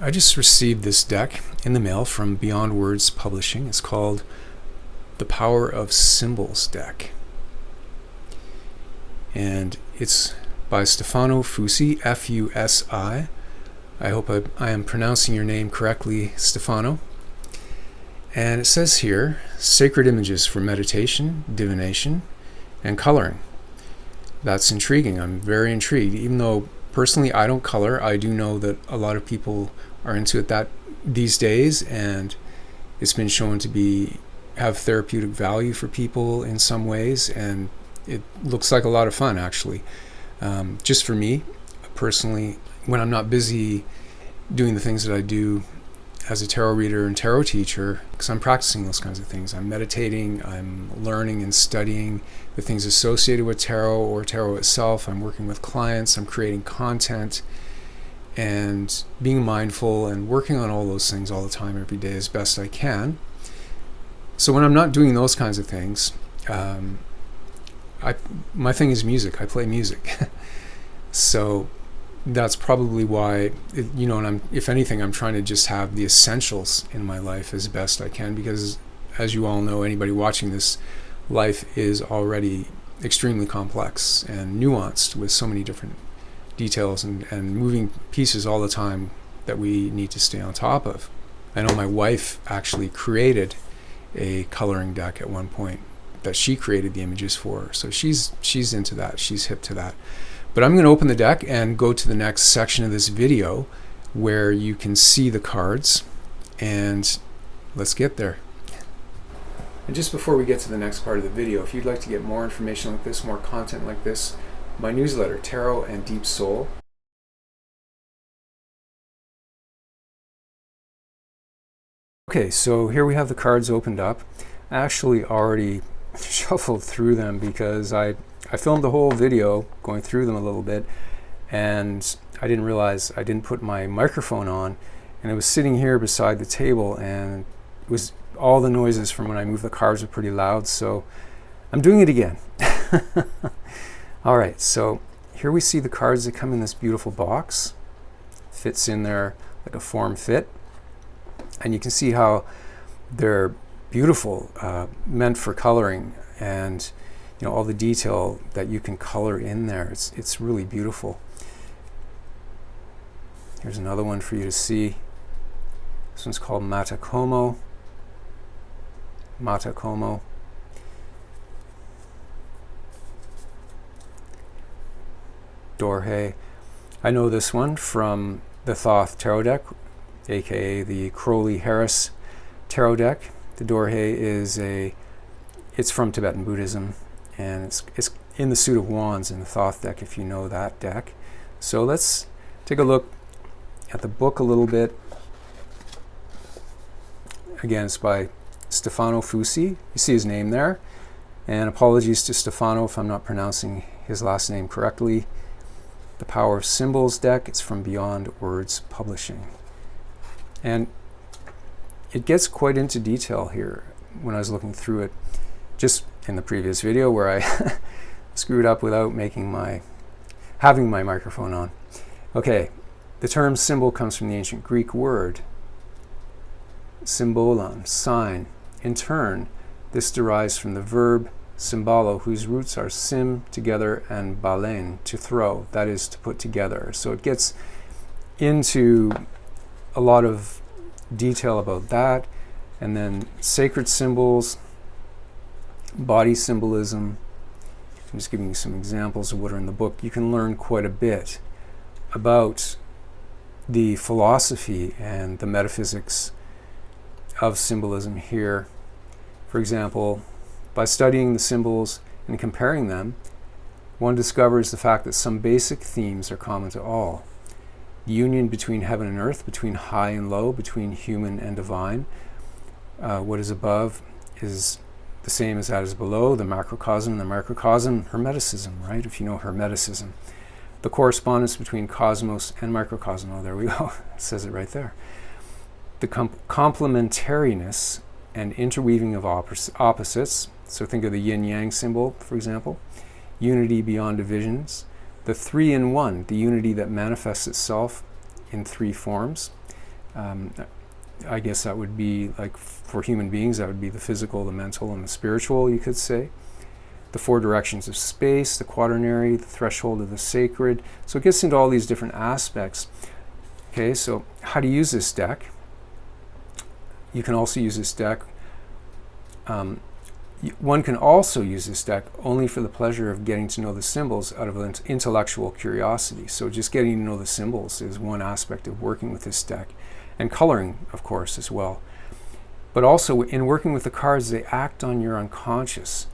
I just received this deck in the mail from Beyond Words Publishing. It's called The Power of Symbols deck. And it's by Stefano Fusi, F-U-S-I. I hope I am pronouncing your name correctly, Stefano. And it says here, sacred images for meditation, divination, and coloring. That's intriguing. I'm very intrigued. Even though personally I don't color, I do know that a lot of people are into it these days, and it's been shown to have therapeutic value for people in some ways, and it looks like a lot of fun actually. Just for me personally, when I'm not busy doing the things that I do as a tarot reader and tarot teacher, because I'm practicing those kinds of things. I'm meditating, I'm learning and studying the things associated with tarot or tarot itself. I'm working with clients, I'm creating content, and being mindful and working on all those things all the time, every day, as best I can. So when I'm not doing those kinds of things, my thing is music. I play music. So that's probably why, and if anything, I'm trying to just have the essentials in my life as best I can, because as you all know, anybody watching this, life is already extremely complex and nuanced with so many different details and moving pieces all the time that we need to stay on top of. I know my wife actually created a coloring deck at one point that she created the images for, so she's into that, she's hip to that. But I'm going to open the deck and go to the next section of this video where you can see the cards, and let's get there. And just before we get to the next part of the video, if you'd like to get more information like this, more content like this, my newsletter, Tarot and Deep Soul. Okay, so here we have the cards opened up. I actually already shuffled through them because I filmed the whole video going through them a little bit, and I didn't realize I didn't put my microphone on, and it was sitting here beside the table, and it was all the noises from when I moved the cards were pretty loud, so I'm doing it again. All right, so here we see the cards that come in this beautiful box. Fits in there like a form fit, and you can see how they're beautiful, meant for coloring, and all the detail that you can color in there. It's really beautiful. Here's another one for you to see. This one's called Matacomo. Matacomo. Dorhe. I know this one from the Thoth Tarot deck, aka the Crowley-Harris Tarot deck. The Dorhe it's from Tibetan Buddhism, and it's in the suit of wands in the Thoth deck, if you know that deck. So let's take a look at the book a little bit. Again, it's by Stefano Fusi. You see his name there, and apologies to Stefano if I'm not pronouncing his last name correctly. The Power of Symbols deck. It's from Beyond Words Publishing, and it gets quite into detail here when I was looking through it, just in the previous video where I screwed up without having my microphone on. Okay, the term symbol comes from the ancient Greek word symbolon, sign. In turn, this derives from the verb symbolo, whose roots are sim, together, and balein, to throw, that is, to put together. So it gets into a lot of detail about that, and then sacred symbols, body symbolism. I'm just giving you some examples of what are in the book. You can learn quite a bit about the philosophy and the metaphysics of symbolism here. For example, by studying the symbols and comparing them, one discovers the fact that some basic themes are common to all. The union between heaven and earth, between high and low, between human and divine. What is above is the same as that is below, the macrocosm and the microcosm, Hermeticism, right? If you know Hermeticism. The correspondence between cosmos and microcosm, oh, there we go, it says it right there. The complementariness and interweaving of opposites, so think of the yin-yang symbol, for example. Unity beyond divisions. The three in one, the unity that manifests itself in three forms. I guess that would be, like, for human beings, that would be the physical, the mental, and the spiritual, you could say. The 4 directions of space, the quaternary, the threshold of the sacred. So it gets into all these different aspects. Okay, so how to use this deck. You can also use this deck. One can also use this deck only for the pleasure of getting to know the symbols out of intellectual curiosity. So just getting to know the symbols is one aspect of working with this deck. And coloring, of course, as well. But also, in working with the cards, they act on your unconscious,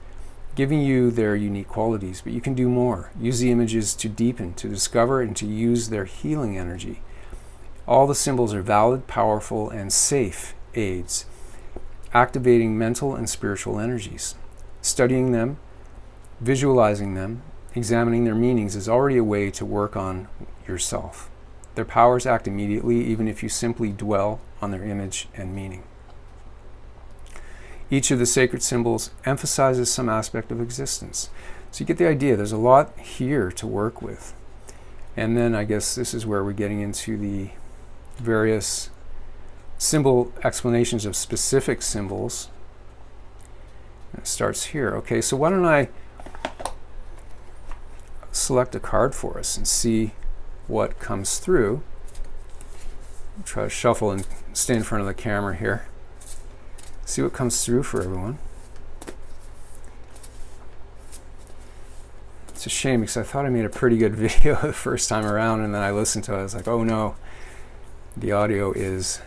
giving you their unique qualities. But you can do more. Use the images to deepen, to discover, and to use their healing energy. All the symbols are valid, powerful, and safe aids, activating mental and spiritual energies. Studying them, visualizing them, examining their meanings is already a way to work on yourself. Their powers act immediately, even if you simply dwell on their image and meaning. Each of the sacred symbols emphasizes some aspect of existence. So you get the idea. There's a lot here to work with. And then I guess this is where we're getting into the various symbol explanations of specific symbols. It starts here. Okay, so why don't I select a card for us and see what comes through. I'll try to shuffle and stay in front of the camera here. See what comes through for everyone. It's a shame because I thought I made a pretty good video the first time around, and then I listened to it. I was like, oh no, the audio is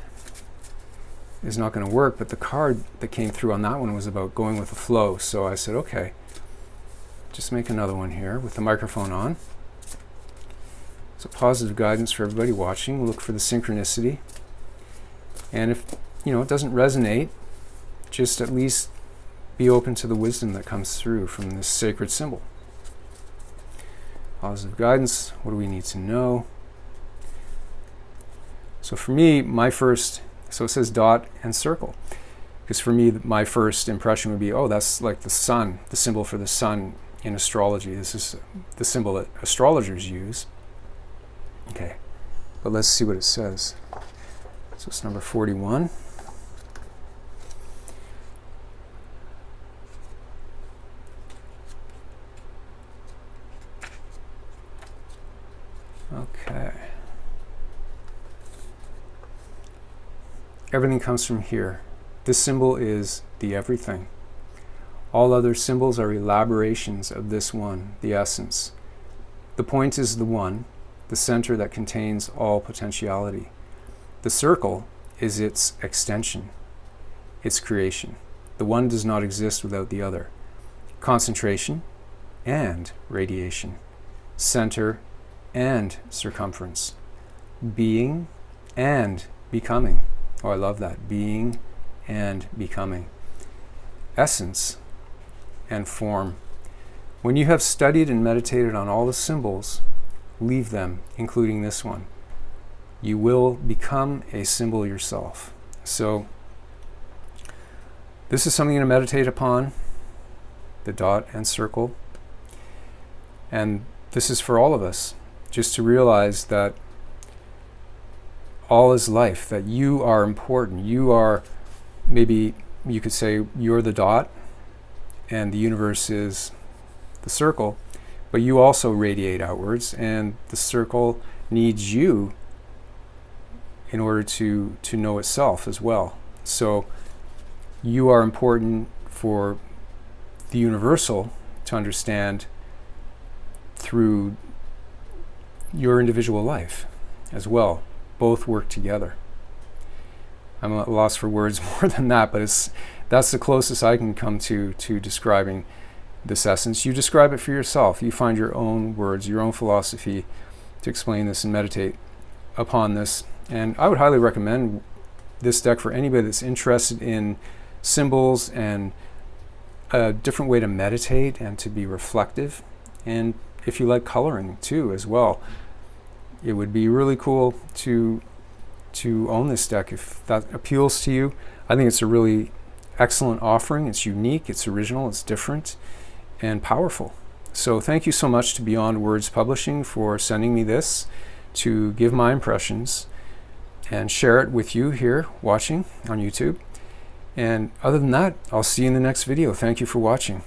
not going to work. But the card that came through on that one was about going with the flow. So I said, okay, just make another one here with the microphone on. So positive guidance for everybody watching. Look for the synchronicity. And if it doesn't resonate, just at least be open to the wisdom that comes through from this sacred symbol. Positive guidance. What do we need to know? So for me, so it says dot and circle. Because for me, my first impression would be, oh, that's like the sun, the symbol for the sun in astrology. This is the symbol that astrologers use. Okay, but let's see what it says. So it's number 41. Okay. Everything comes from here. This symbol is the everything. All other symbols are elaborations of this one, the essence. The point is the one, the center that contains all potentiality. The circle is its extension, its creation. The one does not exist without the other. Concentration and radiation. Center and circumference. Being and becoming. Oh, I love that. Being and becoming. Essence and form. When you have studied and meditated on all the symbols, leave them, including this one. You will become a symbol yourself. So this is something to meditate upon, the dot and circle. And this is for all of us, just to realize that all is life, that you are important. You are, maybe you could say, you're the dot and the universe is the circle, but you also radiate outwards, and the circle needs you in order to know itself as well. So you are important for the universal to understand through your individual life as well. Both work together. I'm at a loss for words more than that, but that's the closest I can come to describing this essence. You describe it for yourself. You find your own words, your own philosophy to explain this and meditate upon this. And I would highly recommend this deck for anybody that's interested in symbols and a different way to meditate and to be reflective. And if you like coloring too as well, it would be really cool to own this deck if that appeals to you. I think it's a really excellent offering. It's unique, it's original, it's different, and powerful. So thank you so much to Beyond Words Publishing for sending me this to give my impressions. and share it with you here watching on YouTube. And other than that, I'll see you in the next video. Thank you for watching.